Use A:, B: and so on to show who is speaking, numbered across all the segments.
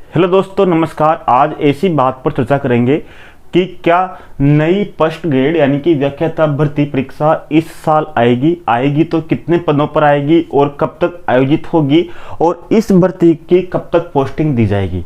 A: Hello दोस्तों, नमस्कार। आज ऐसी बात पर चर्चा करेंगे कि क्या नई फर्स्ट ग्रेड यानी कि व्याख्याता भर्ती परीक्षा इस साल आएगी तो कितने पदों पर आएगी और कब तक आयोजित होगी और इस भर्ती की कब तक पोस्टिंग दी जाएगी।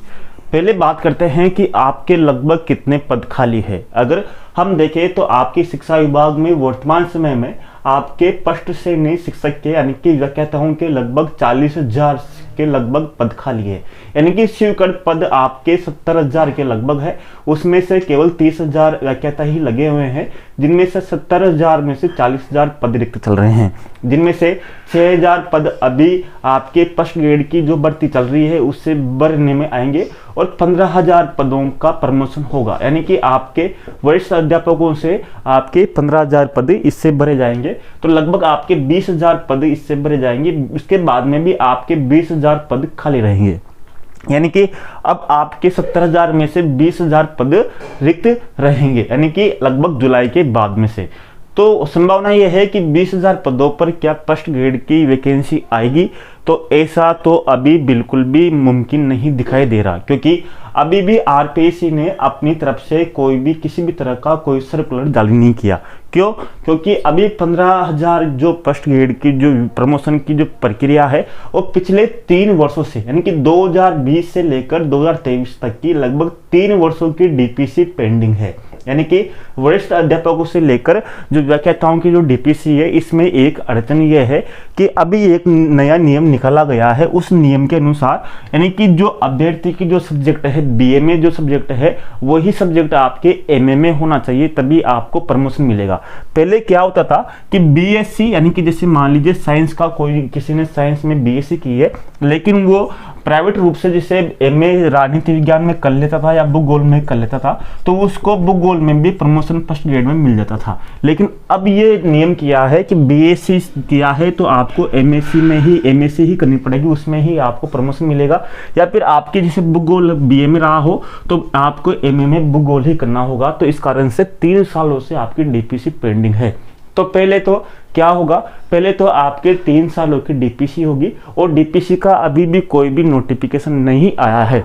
A: पहले बात करते हैं कि आपके लगभग कितने पद खाली है। अगर हम देखें तो आपकी शिक्षा विभाग में वर्तमान समय में आपके फर्स्ट श्रेणी शिक्षक के यानी कि व्याख्याताओं के लगभग 40,000 के लगभग पद खाली है। यानी कि स्वीकृत पद आपके 70,000 के लगभग है। उसमें से केवल 30,000 व्याख्याता ही लगे हुए हैं, जिनमें से 70,000 में से 40,000 पद रिक्त चल रहे हैं, जिनमें से 6,000 पद अभी आपके फर्स्ट ग्रेड की जो भर्ती चल रही है उससे भरने में आएंगे और 15,000 पदों का प्रमोशन होगा। यानी कि आपके वरिष्ठ अध्यापकों से आपके 15,000 पद इससे भरे जाएंगे, तो लगभग आपके 20,000 पद इससे भरे जाएंगे। इसके बाद में भी आपके 20,000 पद खाली रहेंगे। यानी कि अब आपके 70,000 में से 20,000 पद रिक्त रहेंगे, यानी कि लगभग जुलाई के बाद में से। तो संभावना यह है कि 20,000 पदों पर क्या फर्स्ट ग्रेड की वैकेंसी आएगी, तो ऐसा तो अभी बिल्कुल भी मुमकिन नहीं दिखाई दे रहा, क्योंकि अभी भी आरपीएससी ने अपनी तरफ से कोई भी किसी भी तरह का कोई सर्कुलर जारी नहीं किया। क्यों? क्योंकि अभी 15,000 जो फर्स्ट ग्रेड की जो प्रमोशन की जो प्रक्रिया है वो पिछले 3 वर्षों से यानी कि 2020 से लेकर 2023 तक की लगभग 3 वर्षों की डीपीसी पेंडिंग है। यानी कि वरिष्ठ अध्यापकों से लेकर जो व्याख्याताओं की जो डीपीसी है, इसमें एक अड़चन यह है कि अभी एक नया नियम निकाला गया है। उस नियम के अनुसार यानी कि जो अभ्यर्थी की जो सब्जेक्ट है बीए में जो सब्जेक्ट है वही सब्जेक्ट आपके एमए में होना चाहिए, तभी आपको प्रमोशन मिलेगा। पहले क्या होता था कि बीएससी यानी कि जैसे मान लीजिए साइंस का कोई किसी ने साइंस में बीएससी की है, लेकिन वो प्राइवेट रूप से जैसे एमए राजनीति विज्ञान में कर लेता था या भूगोल में कर लेता था, तो उसको भूगोल में भी प्रमोशन फर्स्ट ग्रेड में मिल जाता था। लेकिन अब ये नियम किया है कि बीएससी किया है तो आपको एमएससी ही करनी पड़ेगी, उसमें ही आपको प्रमोशन मिलेगा। या फिर आपके जैसे भूगोल बीए में रहा हो तो आपको एमए में भूगोल ही करना होगा। तो इस कारण से 3 सालों से आपकी डीपीसी पेंडिंग है। तो पहले तो क्या होगा, पहले तो आपके 3 सालों की डीपीसी होगी और डीपीसी का अभी भी कोई भी नोटिफिकेशन नहीं आया है।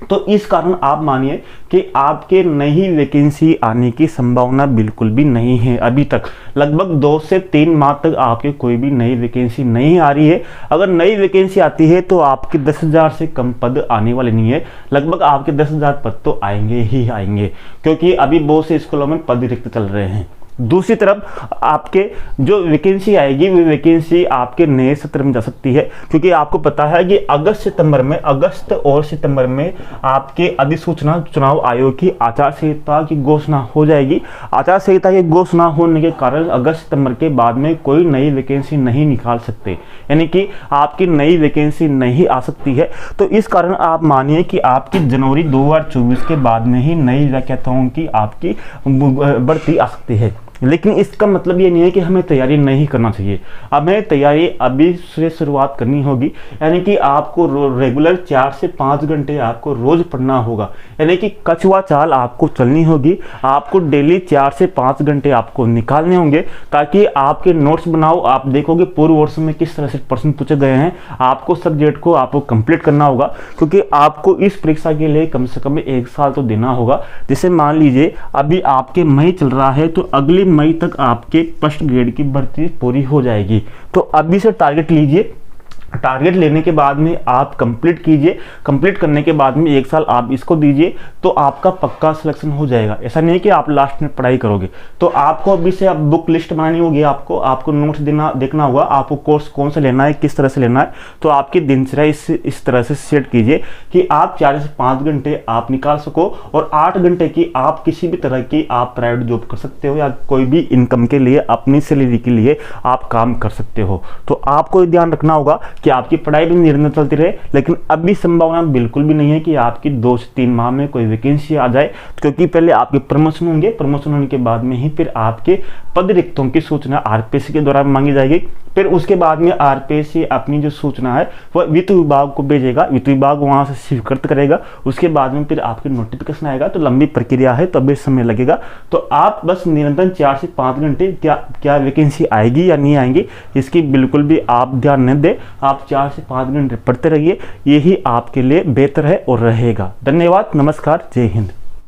A: तो इस कारण आप मानिए कि आपके नई वैकेंसी आने की संभावना बिल्कुल भी नहीं है। अभी तक लगभग 2 से 3 माह तक आपके कोई भी नई वैकेंसी नहीं आ रही है। अगर नई वैकेंसी आती है तो आपके 10,000 से कम पद आने वाले नहीं है। लगभग आपके 10,000 पद तो आएंगे ही आएंगे, क्योंकि अभी बहुत से स्कूलों में पद रिक्त चल रहे हैं। दूसरी तरफ आपके जो वैकेंसी आएगी वो वैकेंसी आपके नए सत्र में जा सकती है, क्योंकि आपको पता है कि अगस्त और सितंबर में आपके अधिसूचना चुनाव आयोग की आचार संहिता की घोषणा हो जाएगी। आचार संहिता की घोषणा होने के कारण अगस्त सितंबर के बाद में कोई नई वैकेंसी नहीं निकाल सकते, यानी कि आपकी नई वैकेंसी नहीं आ सकती है। तो इस कारण आप मानिए कि आपकी जनवरी 2024 के बाद में ही नई व्याख्याताओं की आपकी भर्ती आ सकती है। लेकिन इसका मतलब ये नहीं है कि हमें तैयारी नहीं करना चाहिए। हमें तैयारी अभी से शुरुआत करनी होगी, यानी कि आपको रेगुलर 4 से 5 घंटे आपको रोज पढ़ना होगा, यानी कि कछुआ चाल आपको चलनी होगी। आपको डेली 4 से 5 घंटे आपको निकालने होंगे, ताकि आपके नोट्स बनाओ। आप देखोगे पूर्व वर्ष में किस तरह से प्रश्न पूछे गए हैं, आपको सब्जेक्ट को आपको कंप्लीट करना होगा, क्योंकि आपको इस परीक्षा के लिए कम से कम 1 साल तो देना होगा। जैसे मान लीजिए अभी आपके मई चल रहा है, तो अगली मई तक आपके फर्स्ट ग्रेड की भर्ती पूरी हो जाएगी। तो अभी से टारगेट लीजिए, टारगेट लेने के बाद में आप कंप्लीट कीजिए। कंप्लीट करने के बाद में 1 साल आप इसको दीजिए तो आपका पक्का सिलेक्शन हो जाएगा। ऐसा नहीं है कि आप लास्ट में पढ़ाई करोगे। तो आपको अभी से आप बुक लिस्ट बनानी होगी, आपको नोट्स देखना होगा, आपको कोर्स कौन सा लेना है, किस तरह से लेना है। तो आपकी दिनचर्या इस तरह से सेट कीजिए कि आप 4 से 5 घंटे आप निकाल सको और 8 घंटे की आप किसी भी तरह की आप प्राइवेट जॉब कर सकते हो या कोई भी इनकम के लिए अपनी सैलरी के लिए आप काम कर सकते हो। तो आपको ध्यान रखना होगा कि आपकी पढ़ाई भी निरंतर चलती रहे। लेकिन अभी संभावना बिल्कुल भी नहीं है कि आपकी 2 से 3 माह में कोई वैकेंसी आ जाए, क्योंकि पहले आपके प्रमोशन होंगे, प्रमोशन होने के बाद में ही फिर आपके पद रिक्तों की सूचना आरपीएससी के द्वारा मांगी जाएगी। फिर उसके बाद में आरपीएससी अपनी जो सूचना है वह वित्त विभाग को भेजेगा, वित्त विभाग वहाँ से स्वीकृत करेगा, उसके बाद में फिर आपके नोटिफिकेशन आएगा। तो लंबी प्रक्रिया है, तो अभी समय लगेगा। तो आप बस निरंतर 4 से 5 घंटे क्या वैकेंसी आएगी या नहीं आएंगी इसकी बिल्कुल भी आप ध्यान न दें। आप 4 से 5 घंटे पढ़ते रहिए, यही आपके लिए बेहतर है और रहेगा। धन्यवाद, नमस्कार, जय हिंद।